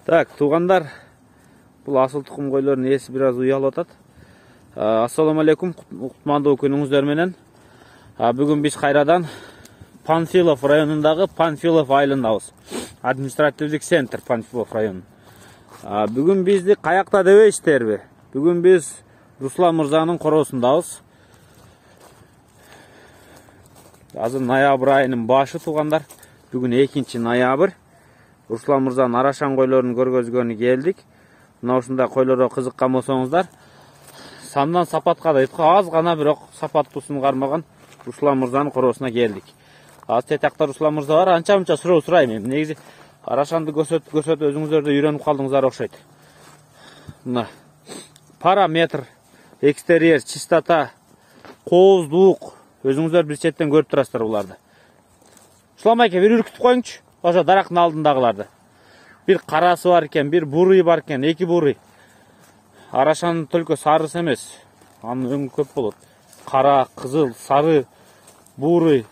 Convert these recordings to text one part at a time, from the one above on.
Так, туғандар, бұл асыл тұқым қойлардың есі біраз ұялып атат. Ассаламу алейкум, құтманды күніңіздер менен. Бүгін біз қайрадан Панфилов районындағы Панфилов айылындабыз. Административдік центр Панфилов районы. Бүгін бізді қаяқта дебейсіздер бе? Бүгін біз Руслан Мырзаның қоросындабыз. Азыр ноябрь айының башы туғандар. Бүгін 2 ноябрь. Руслан Мырзаның арашан қойларын көргөзгөнү келдик. Мына ушундай қойлорго кызыккан болсоңуздар, сандан сапатка да аз гана бирок сапаттуусун кармаган Руслан Мырзанын коросуна келдик. Аз тетакта Руслан Мырза бар, анча-мынча суроо сурайм эми. Негизи арашанды көрсөтүп өзүңүздөр да үйрөнүп калдыңыздар окшойт. Мына параметр, экстерьер, чистота, кооздук өзүңүздөр бир четтен көрүп турасыздар буларды. Руслан байке бир үркүтүп коюңчу. Ошо дарактын алдындагыларды. Bir карасы бар экен, bir бурый бар экен, 2 бурый. Арашанын төлкө сарысы эмес. Анын өңү көп болот. Кара, кызыл, сары, бурый,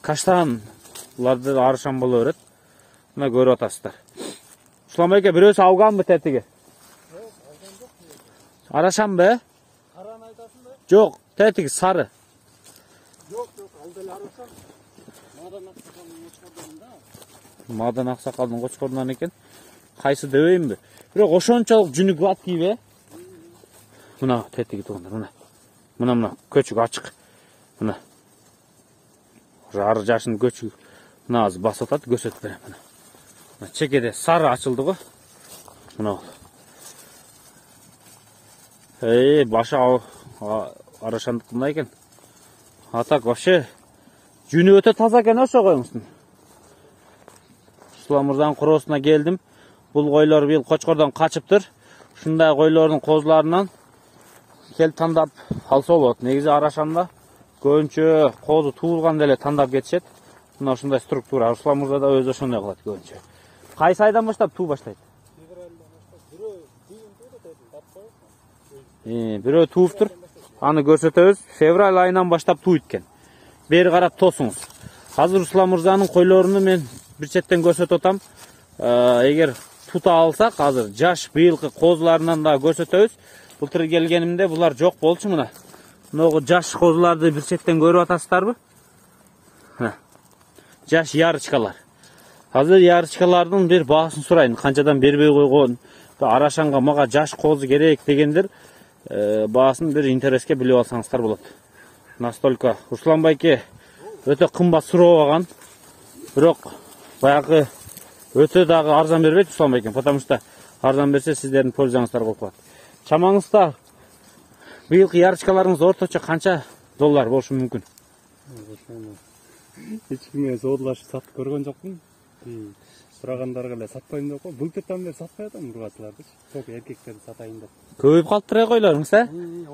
каштан. Буларды арашан боло берет. Мына көрүп атасыздар. Руслан байке бирөөсү алганбы тетиги? Арашанбы? Караны айтасың да? Жок, тетиги сары. Жок, ал деле арашан. Мадан аксакалдын кочкорунан экен. Кайсы дебеймби? Бирок ошончолук жүнү гладкий бе? Мына тетиги тугандар, мына көчүк ачык. Мына. Ары жашын көчүк. Мына азыр басып атат, көрсөтүп берем мына. Мына чекеде сары ачылды го. Мына. Башы арашандыкындай экен. Атак вообще жүнү өтө таза экен, ошо коюңузтун. Руслан Мырзанын коросуна келдим. Бул койлор быйыл кочкордон качыптыр. Ушундай койлордун козуларынан келип тандап алса болот. Негизи арашанда көбүнчө козу туулган деле тандап кетишет. Мына ушундай структура. Руслан Мырза да өзү ошондой кылат көбүнчө. Кайсы айдан баштап туу баштайт? Бирөө тууптур. Аны көрсөтөбүз. Февраль айынан баштап тууйт экен. Бери карап тосуңуз. Азыр Руслан Мырзанын койлоруну мен bir çetten görsötüp atam. Eğer tuta alsak hazır жаш быйылкы козуларынан да көрсөтөбүз. Былтыр келгенимде булар жок болчу мына. Могу жаш козуларды bir çetten көрүп атасыздарбы? Жаш ярычкалар. Азыр ярычкалардын bir баасын сурайын. Канчадан бербей койгон, арашанга мага жаш козу керек дегендер баасын bir интереске билип алсаңыздар болот. Настолько Руслан байке өтө кымбат сурообаган. Бирок баягы өтө дагы арзан бербейт Руслан байке, потому что арзан берсе сиздердин пользаңыздарга болуп калат. Чамаңызда быйылкы ярычкаларыңыз орточо канча доллар болушу мүмкүн? Эч кимге соодулашып сатып көргөн жокмун. Сурагандарга эле сатпайм деп кой. Былтыртан бери сатпай атам ургачыларды. Ток эркектерди сатайын деп. Көбөйүп калыптыр койлоруңуз,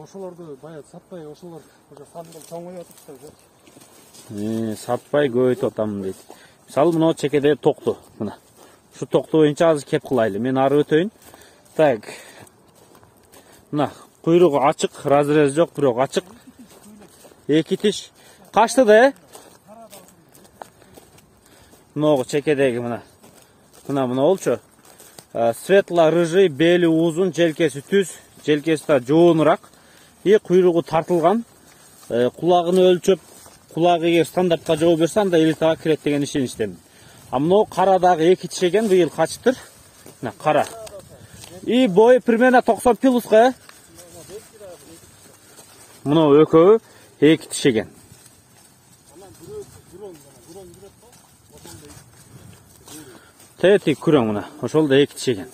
Ошолорду баягы сатпай, ошолор ошо сандыл чоңоюп атышты. Сатпай көбөйтүп атам дейт. Мисалы мына чекеде токту, мына. Şu токту боюнча азыр кеп кылайлы. Мен ары өтөйүн. Так. Мына куйругу ачык, разрез жок, бирок ачык. 2 тиш. Качты да, Много чекедеги мына. Мына болчу. Светло-рыжий, бели узун, желкеси түз, желкеси да жоонураак. Куйругу тартылган. Кулагын өлчөп, кулагы эгер стандартка жооп берсе, анда элитага кирет деген ишеничтемин. А мына карадагы 2 тиш экен, быйыл качыптыр. Мына кара. Бою примерно 90 пилуска. Мына экөө 2 тиш экен. Тети күрөң мына. Ошол да 2 тиш экен.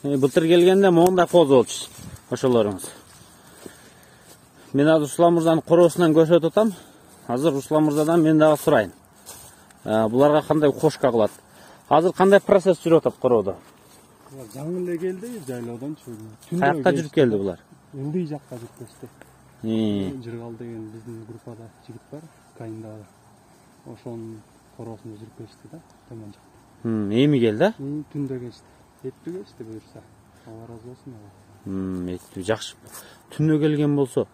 Былтыр келгенде моундай козу болчу. Ошолоруңуз. Мен азыр Руслан Мырзанын коросунан көрсөтүп атам. Азыр Руслан Мырзадан мен дагы сурайын. Буларга кандай кошка кылат? Азыр кандай процесс жүрүп атат короодо? Жаңы эле келди, жайлоодон чыгып. Каякка жүрүп келди булар? Ылдый жакка жүрүп кетти. Жыргал деген биздин группада жигит бар, Кайындагы. Ошонун коросуна жүрүп кетти да, төмөн жакта. Эми келди? Түндө кетти. Эптүү кетти буюрса. Алла разы болсун. Жакшы. Түнө келген болсо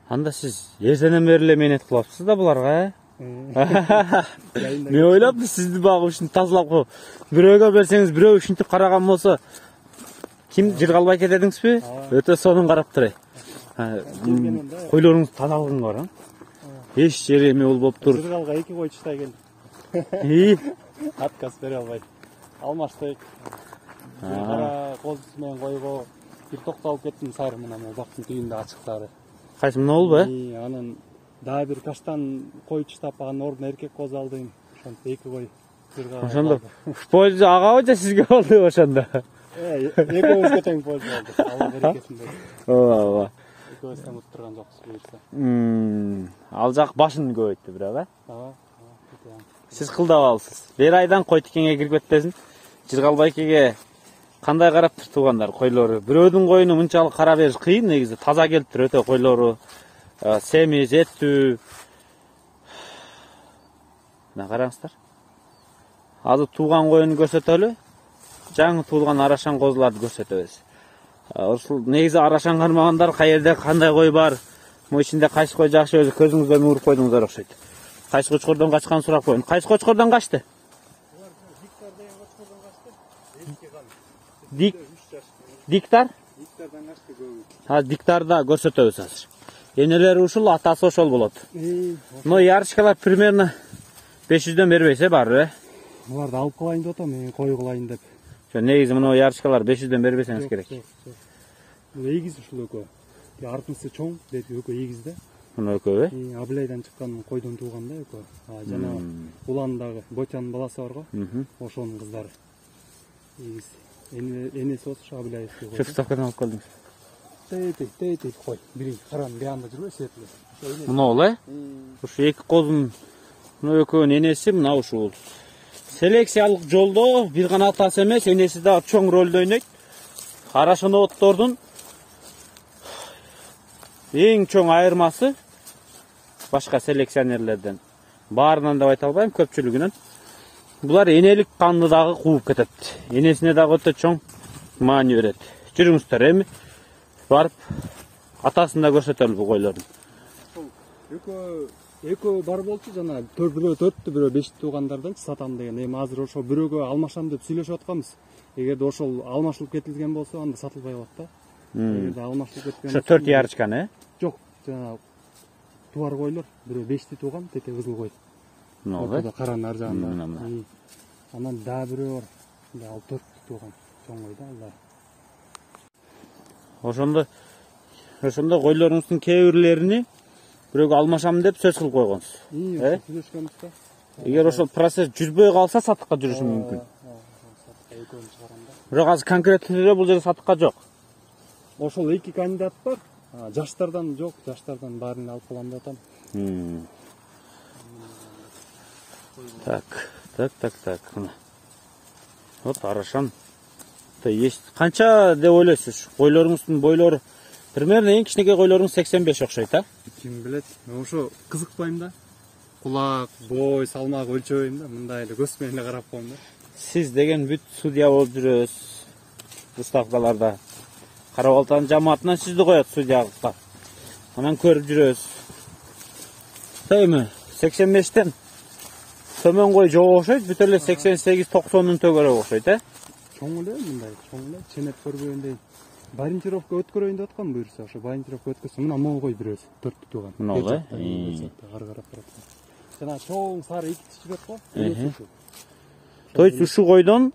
Анда сиз эртеден бери эле мээнет кылапсыз да буларга, Мен ойлоп сизди багып ушинтип тазалап коюп, бирөөгө берсеңиз бирөө ушинтип караган болсо, ким жыргалбай кетедиңизби? Өтө сонун карап турай. Койлоруңуз тазалыгың бар, эч жери эме болуптур. Жыргалга 2 кой чытай келди. Отказ бере албайт. Алмаштык. Кара коз менен койго бир токтолуп кеттим сайры мына бактын түйүндө ачыктары. Кайсы мына болбу? Анын дагы бир каштан кой чыштаппаган ордуна эркек коз алдым. Ошентип 2 кой жыргалга. Ошондо польза агабы же сизге болду ошондо? Экөөбүзгө тең польза болду. Алла берекесин берсин. Ооба. Экөөбүз тең утурган жокпуз буюрса. Ал жак башын көбөйттү бирок, Ооба. Сиз кылдап алыпсыз. Бер айдан кой тикенге кирип кетпесин. Жыргалбайкеге кандай караптыр туугандар койлору? Бирөөдүн коюну мынчалык кара бериш кыйын негизи. Таза келиптир өтө койлору. Семиз, эттүү. Мына караңыздар. Азыр тууган коюну көрсөтөлү. Жаңы туулган арашан козуларды көрсөтөбүз. Ушул негизи арашан кармагандар каерде кандай кой бар? Му ичинде кайсы кой жакшы өзү көзүңүздөн уруп койдуңуздар окшойт. Кайсы кочкордон качкан сурап коюн. Кайсы кочкордон качты? Диктар? Диктардан качты көбү. Диктарда көрсөтөбүз азыр. Энелери ушул, атасы ошол болот. Но ярышкалар примерно 500дөн бербейсе бар, Буларды алып калайын деп атам, мен кой кылайын деп. Негизи мына ярышкалар 500дөн бербесеңиз керек. Эгиз ушул экөө. Артысы чоң, деп экөө эгиз да. Мына экөө, Абылайдан чыккан койдон тууган да экөө. Жана уландагы Ботянын баласы бар го. Ошонун кыздары. Эгиз. Энеси болсо Абылаев деп. Чөпстокадан алып калдыңыз. Тей кой. Бири каранын биянда жүрбөй сетиле. Мына ол, Ушу эки козун, мына экөөнүн энеси мына ушул. Селекциялык жолдо бир гана атасы эмес, энеси да чоң ролду ойнойт. Карашоноводдордун эң чоң айырмасы башка селекционерлерден. Баарынан деп айта албайм, көпчүлүгүнөн. Булар энелик канды дагы кууп кетет. Энесине дагы өтө чоң маани берет. Жүрүңүздөр эми барып атасын да көрсөтөлү бу койлордун. Экөө бар болчу жана бирөө 4тү, бирөө 5 туугандардан сатам деген. Эми азыр ошо бирөөгө алмашам деп сүйлөшүп атканбыз. Эгерде ошол алмашылып кетилген болсо, анда сатылбай калат да. Эгерде алмашылып кеткен Ошо 4 ярычканы, Жок, жана тууар койлор, бирөө 5ти тууган, тете кызыл кой. Ортодо каранын ар жагында. Анан дагы бирөө бар. Ал 4ти тууган чоң кой да, алар. Ошондо койлоруңуздун кээ бирлерини бирөөгө алмашам деп сөз кылып койгонсуз. Сүйлөшкөнбүз да. Эгер ошол процесс жүрбөй калса сатыкка жүрүшү мүмкүн. Бирок азыр конкреттүү бул жерде сатыкка жок. Ошол 2 кандидат бар. Жаштардан жок, жаштардан баарын алып калам деп атам. Так. Вот арашан. Канча деп ойлойсуз? Койлоруңуздун бойлору примерно эң кичинекей койлоруңуз 85 окшойт, Ким билет? Мен ошо кызыкпайм да. Кулак, бой, салмак өлчөбөйм да. Мындай эле көз менен эле карап коем да. Сиз деген бүт судья болуп жүрөсүз. Выставкаларда. Карабалтанын жамаатынан сизди коет судьялыкка. Анан көрүп жүрөбүз. Эми 85тен төмөн кой жок окшойт, бүт эле 88-90дун төгөрөк окшойт, Чоң эле мындай, чоң эле ченеп көрбөгөндөй. Баринтировка өткөрөйүн деп аткан буюрса, ошо баринтировка өткөрсө мына могу кой бирөөсү 4тү тууган. Мына ол, Ары карап барат. Жана чоң сары 2 чибет го. То есть ушу койдон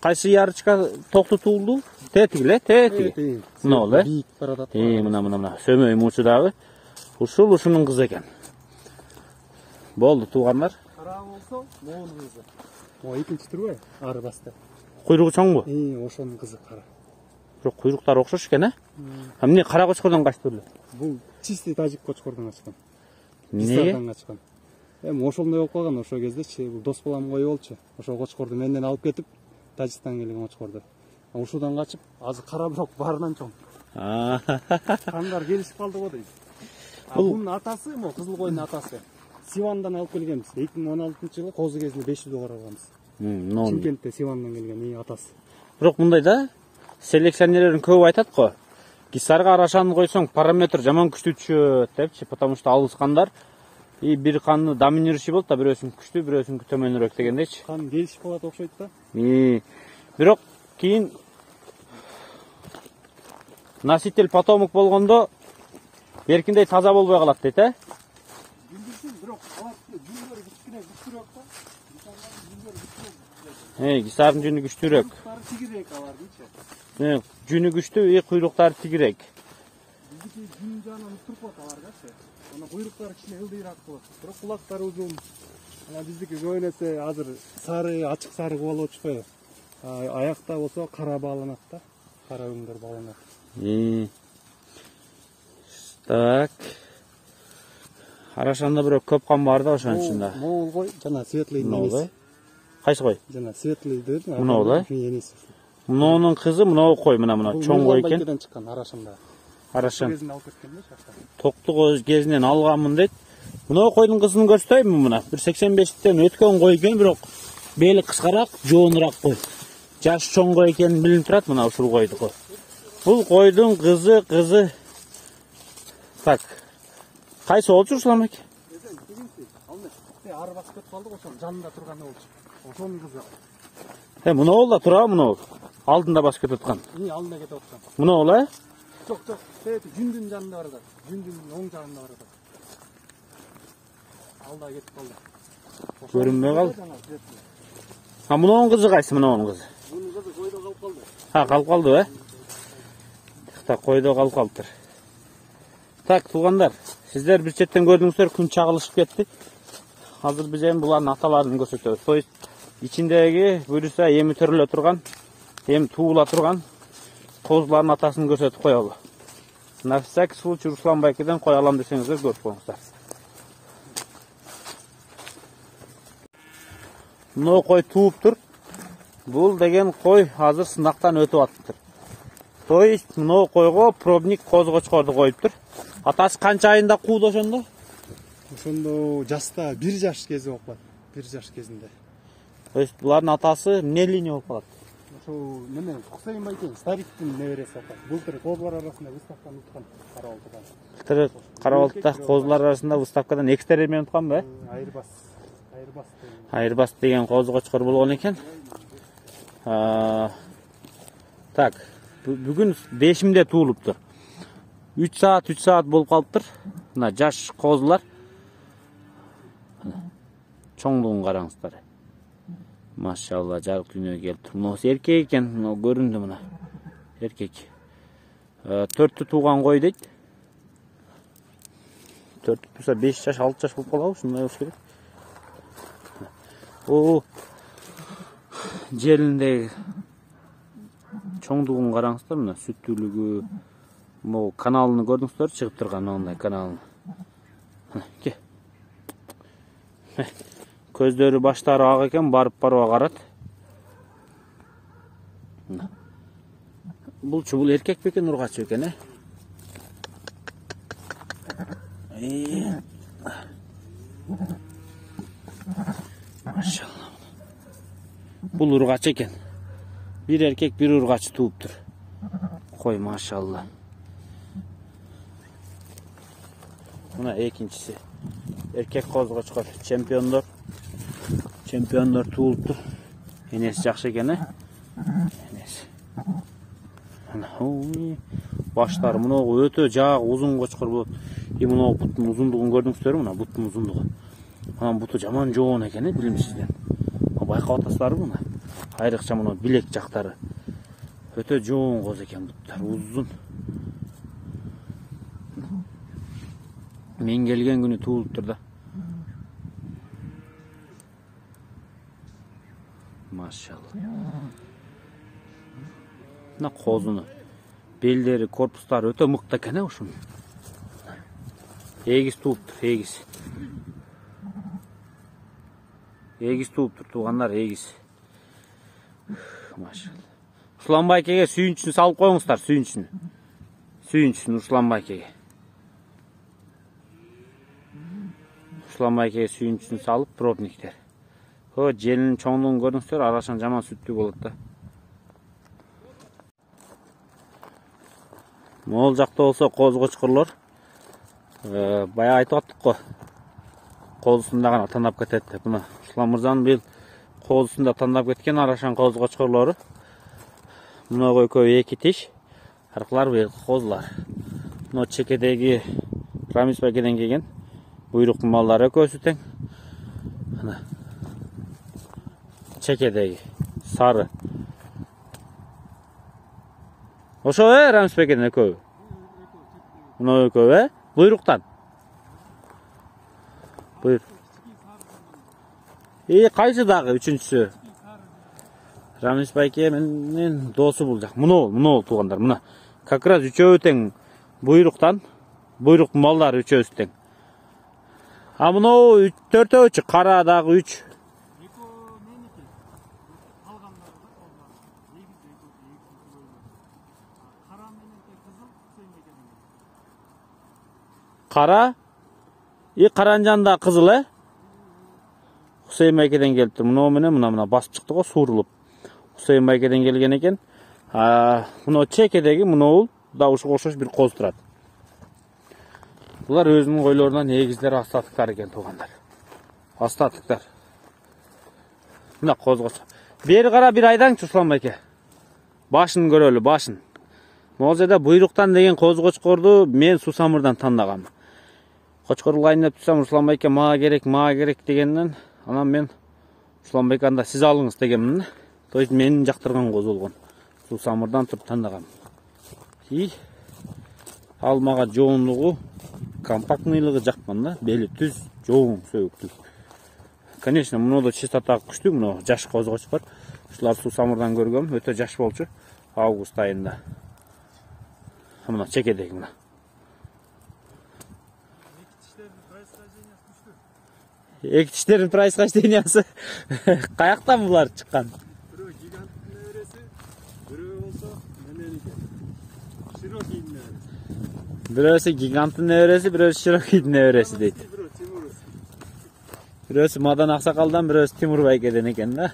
кайсы ярычка токту туулду? Тетиги. Мына ол, Бийик баратат. Мына сөмөй муучу дагы. Ушунун кызы экен. Болду туугандар. Кара болсо, могунун кызы. О, экинчи турбайбы? Ары басты. Куйругу чоңбу? Ошонун кызы кара. Бирок куйруктары окшош экен, Эмне кара кочкордон качты эле? Бул чистый тажик кочкордон качкан. Эмнеге? Качкан. Эми ошондой болуп калган ошол кездечи, бул дос балам кой болчу. Ошол кочкорду менден алып кетип, Тажикстанга келген кочкорду. Ушудан качып, азыр кара бирок баарынан чоң. Кандар келишип калды го дейт. Бунун атасы, могу кызыл койдун атасы. Сивандан алып келгенбиз. 2016-жылы козу кезинде 500 доллар алганбыз. Чимкентте Сивандан келген атасы. Бирок мындай да, селекционерлердин көбү айтат го. Гисарга арашаны койсоң параметр жаман күчтүү түшөт депчи, потому что алышкандар и бир канны доминирующий болот да, бирөөсүн күчтүү, бирөөсүн төмөнүрөөк дегендейчи. Кан келишип калат окшойт да. Бирок кийин носитель потомок болгондо беркиндей таза болбой калат дейт, Бирок алат жүндөрү кичине күчтүүрөөк да. Гисардын жүнү күчтүүрөөк. Тигирээк алардычы. Жүнү күчтүү, куйруктары тигирээк. Биздики жүн жанынан турпат аларгачы. Ана куйруктары кичине ылдыйраак болот. Бирок кулактары узун. Ана биздики көбүнесе азыр сары, ачык сары болуп атышпайбы? Аякта болсо кара бааланат да. Кара өңдөр бааланат. Так. Арашанда бирок көп кан бар да ошонун ичинде. Могул кой, жана светлый немеси. Кайсы кой? Жана светлый деп. Мынау да? Енеси. Муунун кызы, мынау кой, мына чоң кой экен. Байкеден чыккан арашында. Арашан. Кезинде алып кеткен да шашта. Токтук кезинен алганмын дейт. Мынау койдун кызын көрсөтөймүн мына. 1.85-тен өткөн кой экен, бирок бели кыскараак, жоонураак кой. Жаш чоң кой экени билинип турат мына ушул койду. Бул койдун кызы. Так. Кайсы болчу Руслан аке? Ары басып кетип калдык, ошонун жанында турганы болчу. Ошонун кызы. Мынау да тура, мынау. Алдында басып кетип аткан. Алдында кетип аткан. Мынау Жок, жүндүн жанында бар да. Жүндүн оң жагында бар да. Алда кетип калды. Көрүнбөй калды. Муунун кызы кайсы, муунун кызы? Мунун кызы койдо калып калды. Калып калды, койдо калып калыптыр. Так, туугандар, сиздер бир четтен көрдүңүздөр, күн чагылышып кетти. Азыр биз эми булардын аталарын көрсөтөбүз. То есть ичиндеги буюрса эми төрөлө турган, эми туула турган козулардын атасын көрсөтүп коелу. На всякий случай Руслан байкеден кой алам десеңиздер көрүп коюңуздар. Мына кой тууптур. Бул деген кой азыр сынактан өтүп атыптыр. То есть мына койго пробник козгочкорду коюптур. Атасы канча айында кууду ошондо? Ошондо жаста 1 жаш кези болуп калат. 1 жаш кезинде. То есть булардын атасы эмне линия болуп калат? Ошо неме Хусейн байкен стариктин небереси болуп калат. Былтыр козулар арасында выставканы уткан Карабалтыдан. Былтыр Карабалтыда козулар арасында выставкадан экстер эме утканбы? Айырбас деген козгочкор болгон экен. Так, бүгүн 5-имде туулуптур. 3 саат болуп калыптыр. Мына жаш козулар. Чоңдугун караңыздар. Машалла, жарык дүйнөгө келип тур. Мына эркек экен, мына көрүндү мына. Эркек. 4тү тууган кой дейт. 4 болсо 5 жаш, 6 жаш болуп калабы, ушундай болуш керек. Желиндеги чоңдугун караңыздар, мына сүттүүлүгү, могу каналын көрдүңүздөр, чыгып турган мындай каналын. Көздөрү, баштары ак экен, барып карат. Бул эркек бекен, ургач бекен, Машалла. Бул ургач экен. Бир эркек, бир ургач тууптур. Кой, машалла. Мына экинчиси. Эркек козгочкор, чемпиондор туулуптур. Энеси жакшы экен, Энеси. Баштары мыногу өтө жак узун кочкор болот. Мыногу буттун узундугун көрдүңүздөрбү? Мына буттун узундугу. Анан буту жаман жоон экен, билимсизден. Байкап атасыздарбы мына? Айрыкча мына билек жактары. Өтө жоон коз экен буттар, узун. Мен келген күнү туулуптур да. Машалла. Мына козуну. Белдери, корпустары өтө мыкты экен, ушунун. Эгиз тууптур, эгиз. Эгиз тууптур, туугандар, эгиз. Машалла. Руслан байкеге сүйүнчүн салып коюңуздар, сүйүнчүн. Сүйүнчүн Руслан байкеге. Руслан байкеге сүйүнчүн салып, пробниктер. Желинин чоңдугун көрдүңүздөр, арашан жаман сүттүү болот да. Могул жакта болсо коз кочкорлор баягы айтып аттык го. Козусунда гана тандап кетет деп. Мына Руслан мырзанын быйыл козусунда тандап кеткен арашан коз кочкорлору. Мына экөө эки тиш. Аркылар быйыл козулар. Мына чекедеги Рамис байкеден келген буйруктун малдары экөөсү тең. Мына чекедеги сары. Ошо Рамис байкеден экөө. Мына экөө буйруктан. Buyur. Kaysı dağı üçüncüsü? Ramis Bayke'nin dostu bulacak. Bunu ol tuğanlar. Buna. Kakraz üçü öten buyruktan. Buyruk mallar üçü öten. Ha bunu 4 ölçü. Kara dağı 3. Kara. Karanjanda kızıl he. Hüseyin Bayke'den geldi. Mına basıp çıktı o surulup. Hüseyin Bayke'den gelgen eken. Bunu çekedegi bunu ol davuşu koşuş bir koz turат. Bular özünün koylarından negizleri hastalıklar eken tuğanlar. Hastalıklar. Mına koz koş. Beri kara bir aydan Ruslан Байке. Başın görölü başın. Mozeda buyruktan degen koz koçkordu men Susamırdan tandagam. Koçkorul ayınap tutsam Ruslан Байке mağa gerek degenden anam men Ruslан Байке anda siz alыңыз degemmin. То есть менин жактырган коз болгон. Susamırdan туруп тандагам. Ал мага жоонлугу компактныйлыгы жаккан да, бели түз, жоон сөйүктүү. Конечно, муну да чистота күчтүү, муну жаш коз кочкор. Ушулар Susamırdan көргөм, өтө жаш болчу. Август айында. Мына чекедеги мына. Эки тиштердин происхождениясы каяктан булар чыккан? Бирөө гиганттын небереси, бирөө болсо мененики. Широкийдин небереси. Birөөсү гиганттын небереси, бирөөсү Широкийдин небереси дейт. Бирөөсү Мадан Аксакалдан, бирөөсү Тимур Байкеден экен да.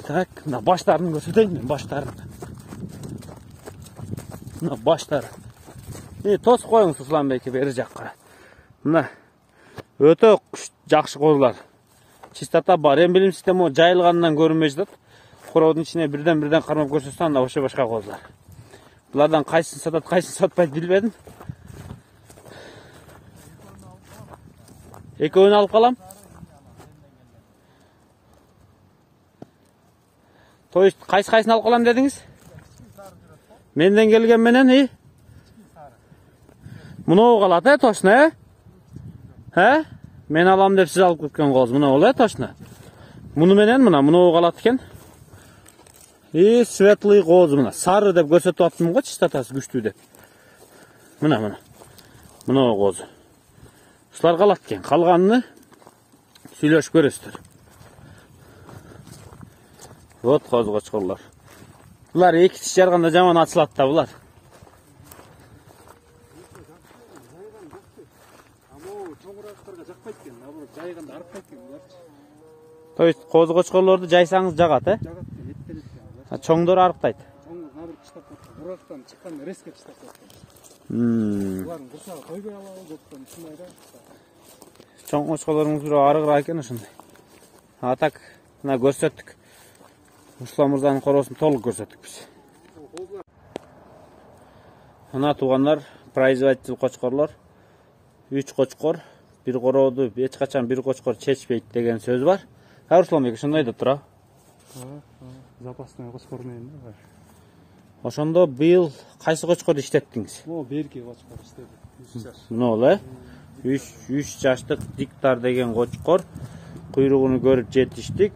Так, мына баштарын көрсөтөйүн мен, баштарын. Мына баштары. Тос коюңуз Руслан Байке бери жакка. Мына өтө жакшы козулар. Чистота бар. Эми билим система жайылгандан көрүнбөй жатат. Короодун ичине бирден кармап көрсөтсөң анда ошо башка козулар. Булардан кайсын сатат, кайсын сатпайт билбедим. Экөөнү алып калам. То есть кайсын алып калам дедиңиз? Менден келген менен Муну калат, точно, Мен алам деп сиз алып кеткен коз. Муну ол, точно. Муну менен муну калат экен. Светлый коз мына. Сары деп көрсөтүп аттым го, чистотасы күчтүү деп. Мына. Муну коз. Ушулар калат экен. Калганын сүйлөшүп көрөсүздөр. Вот коз кочкорлор. Булар эки тиш жарганда жаман ачылат да булар. То есть коз кочкорлорду жайсаңыз жагат, Чоңдор арыктайт. Чоңдор чыштап кеткен. Бурактан чыккан резко чыштап кеткен. Булардын курсагы койбой алабы көптөн ушундай да. Чоң кочкорлоруңуз бирөө арыгыраак экен ошондой. Так, мына көрсөттүк. Руслан мырзанын короосун толук көрсөттүк биз. Мына туугандар, производитель кочкорлор 3 кочкор, bir корооду эч качан bir кочкор чечпейт деген сөз бар. Руслан Байке ошондой да тура. Запасный кочкор менен да. Ошондо быйыл кайсы кочкорду иштеттиңиз? Берки кочкор иштеди. 3 жаш. Мына 3 жаштык диктар деген кочкор. Куйругуну көрүп жетиштик,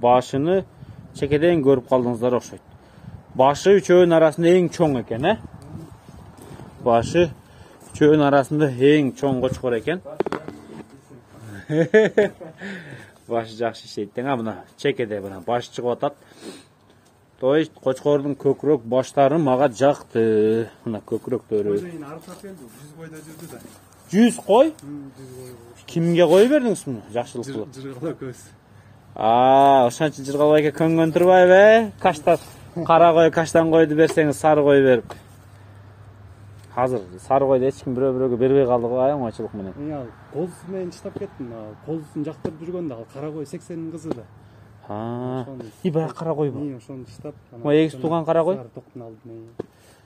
башыны чекеден көрүп калдыңыздар окшойт. Башы үчөөнүн арасында эң чоң экен, Башы үчөөнүн арасында эң чоң кочкор экен. Başı жакшы иштейт тең. Мына чекеде мына баш чыгып атат. То есть кочкордун көкүрөк баштары мага жакты. Мына көкүрөктөрү. 100 бойдо жүрдү да. 100 кой? 100 кой. Кимге кой бердиңиз муну? Жакшылык кылып. Жыргала көз. Ошончо Жыргал Байке көнгөн турбайбы? Каштас Кара кой, каштан койду берсеңиз сары кой берип. Азыр сары койду эч ким бирөө-бирөөгө бербей калды го аябычылык менен. Ал козусу менен чыдап кеттим. Козусун жактырып жүргөндө ал кара кой 80-nin кызы да. Баягы кара кой бу. Ошону чыдап. Эгиз тууган кара кой. Сары токтун алдына.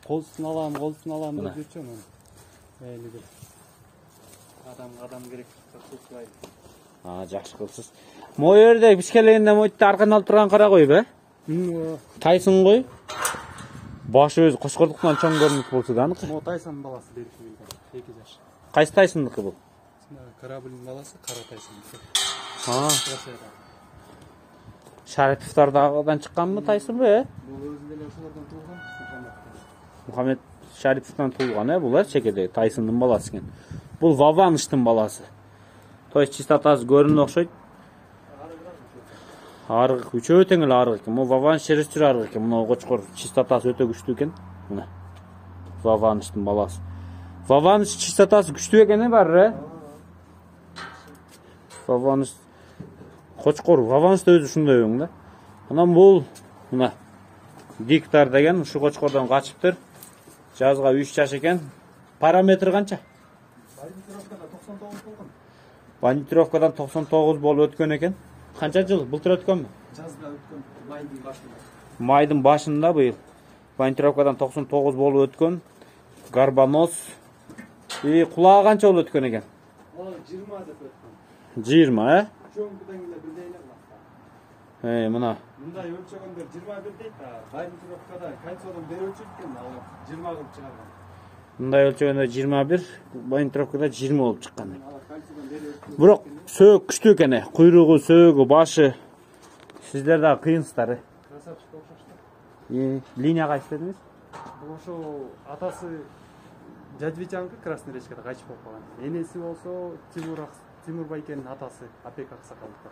Козусун алам деп жүрчү мен. Мейли деп. Адам керек. Жакшы кылсыз. Могу жерде биз келгенде мойтта аркан алып турган кара койбу, Тайсон кой. Башы өзү Кочкордуктан чоң көрүнүп болсо да аныкы. Могу Тайсон баласы берип келген. 2 жаш. Кайсы Тайсондуку бул? Корабльдин баласы Кара Тайсон. Шариповдор дагыдан чыкканбы Тайсонбу, Бул өзү деле ошолордон туулган. Мухаммед Шариповдон туулган, булар чекеде Тайсондун баласы экен. Бул Ваваныштын баласы. То есть чистотасы көрүнүп окшойт. Арык үчөө тең эле арык экен. Могу Ваваныш чересчур арык экен. Мына Кочкор чистотасы өтө күчтүү экен. Мына. Ваваныштын баласы. Ваваныш чистотасы күчтүү экен баары, Ваваныш Кочкор Ваваныш да өзү ушундай өң да. Анан бул мына диктар деген ушу Кочкордон качыптыр. Жазга 3 жаш экен. Параметр канча? Бандитировкадан 99 болуп өткөн экен. Канча жыл? Былтыр өткөнбү? Жазда өткөн майдын башында. Майдын башында быйыл. Бандитировкадан 99 болуп өткөн. Гарбанос. Кулагы канча болуп өткөн экен? 20 деп өткөн. 20, Чоңкудан эле бирдей эле. Мына. Мындай өлчөгөндөр 21 дейт, бандитировкада кольцодон бери өлчөйт экен, ал 20 кылып чыгарган. Мындай өлчөгөндө 21, бандитировкада 20 болуп чыккан. Бирок сөөк күчтүү экен, куйругу, сөөгү, башы. Сиздер дагы кыйынсыздар. Красавчик окшошту. Линия кайсы дедиңиз? Бул ошо атасы Жадвичанкы Красный Речкада качып болуп калган. Энеси болсо Тимур Байкенин атасы Апек Аксакалдыкар.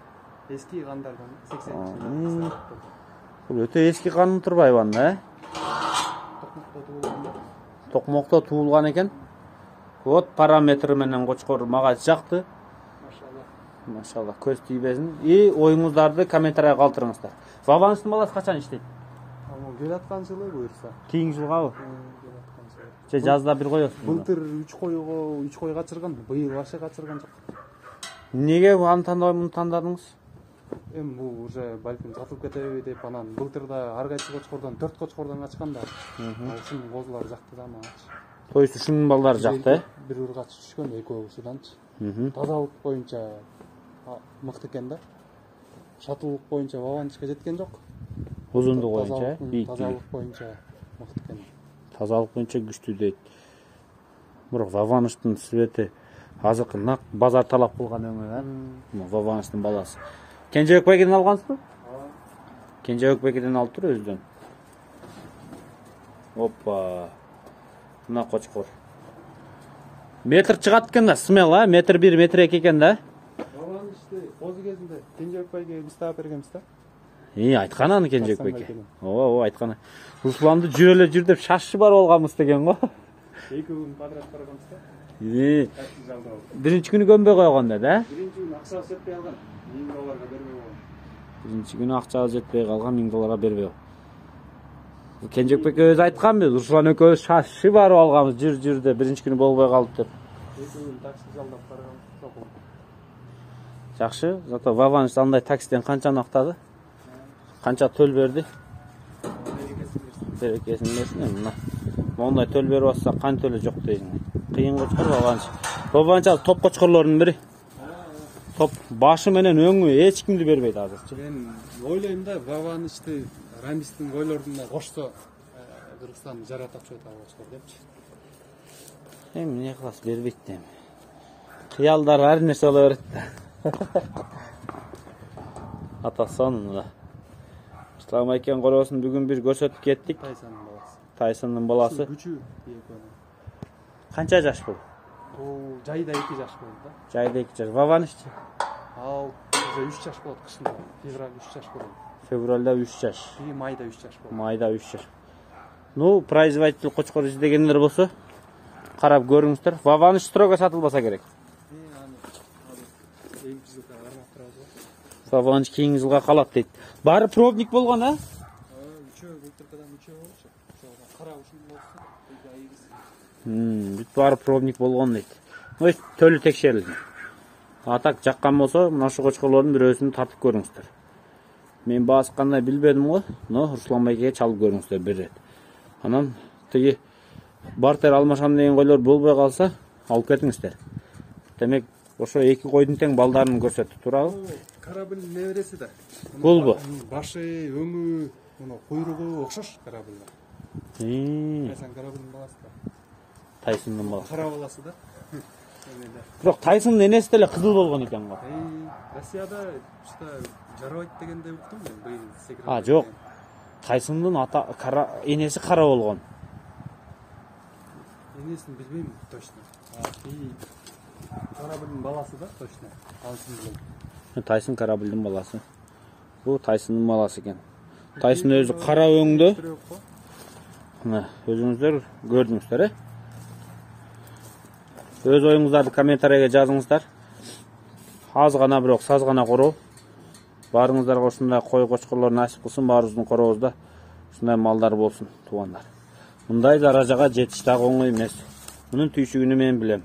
Эски кандардан 80-жылдар. Бул өтө эски кан турбайбы анда, Токмокто туулган. Токмокто туулган экен. Вот параметр менен Кочкор мага жакты. Машалла, көз тийбесин. Оюңуздарды комментарийге калтырыңыздар. Ваваныштын баласы качан иштейт? Келаткан жылы буюрса. Кийинки жылгабы? Же жазда бир коесуз? Былтыр 3 кой качырган, быйыл вообще качырган жок. Эмнеге аны тандабай муну тандадыңыз? Бул уже балким сатылып кетеби деп, анан былтырда ар кайсы Кочкордон 4 Кочкордон качкан да. Ушунун козулары жакты да мага. То есть ушунун балдары жакты, Бир ургач түшкөн экөө ушуданчы. Тазалык боюнча мыкты экен да. Шатылык боюнча Ваванышка жеткен жок. Узундугу боюнча, тазалык боюнча мыкты экен. Тазалык боюнча күчтүү дейт. Бирок Ваваныштын свети азыркы нак базар талап кылган өңү, Ваваныштын баласы. Кенжебек Байкеден алгансызбы? Кенжебек Байкеден алып тур өзүдөн. Опа. Мына Кочкор. Метр чыгат экен да, смел, метр 1, метр 2 экен да. Ваванышты козу кезинде Кенжебек Байке биз таап бергенбиз да. Айткан аны Кенжебек Байке. Ооба, айткан. Русланды жүрө эле жүр деп шашып барып алганбыз деген го. 2 күн подряд барганбыз да. Биринчи күнү көмбөй койгон да, Биринчи күнү акча жетпей калган. $1000 бербей койгон. Биринчи күнү акча жетпей калган, $1000 бербей. Кенжебек Байке өзү айтканбы, Руслан экөөбүз шашып барып алганбыз, жүр деп, биринчи күнү болбой калып деп. 2 күн такси жалдап барганбыз. Жакшы, зато Ваваныш андай таксиден канчаны актады? Канча төл берди? Берекесин берсин, мына. Мондай төл берип атса, кан төлө жок дейсиң. Кыйын Кочкор Ваваныш. Ваваныш топ Кочкорлордун бири. Топ башы менен өңү эч кимди бербейт азырчы. Мен ойлойм да, Ваванышты Рамистин гойлордунда кошсо Кыргызстан жаратып чыгат Кочкор депчи. Эмне кыласыз, бербейт да эми. Кыялдар ар нерсе боло берет да. Атасын да. Ислам Айкен колосун бүгүн бир көрсөтүп кеттик. Тайсондун баласы. Күчү. Канча жаш бул? Бул жайда 2 жаш болду да. Жайда 2 жаш. Ваванышчы? Ал уже 3 жаш болот кышында. Февраль 3 жаш болот. Февралда 3 жаш. Майда 3 жаш болот. Майда 3 жаш. Ну, производитель Кочкор издегендер болсо, карап көрүңүздөр. Ваваныш строго сатылбаса керек. Ваваныш кийинки жылга калат дейт. Баары пробник болгон, Үчөө былтырда Бүт бары пробник болгон дейт. Ой, төлү текшерилген. Атак жаккан болсо, мына ушул кочкорлордун бирөөсүн тартып көрүңүздөр. Мен баасы кандай билбедим го, но Руслан байкеге чалып көрүңүздөр бир рет. Анан тиги бартер алмашам деген койлор болбой калса, алып кетиңиздер. Демек, ошо эки койдун тең балдарын көрсөттү, туурабы? Карабылдын небереси да. Болбу? Башы, өңү, мына куйругу окшош карабылга. Тайсон карабылдын баласы да. Тайсындын баласы. Кара баласы да. Бирок Тайсындын энеси деле кызыл болгон экен го. Россияда жарабайт дегенде уктум мен быйыл секирет. Жок. Тайсындын энеси кара болгон. Энесин билбейм точно. Карабылдын баласы да точно. Алсын билем. Тайсон Карабылдын баласы. Бул Тайсындын баласы экен. Тайсон өзү кара өңдө. Мына өзүңүздөр көрдүңүздөр, Өз оюңуздарды комментарийге жазыңыздар. Аз гана бирок саз гана короо. Баарыңыздарга ушундай кой кочкорлор насип кылсын, баарыбыздын корообузда ушундай малдар болсун, туугандар. Мындай даражага жетиш дагы оңой эмес. Мунун түйшүгүнү мен билем.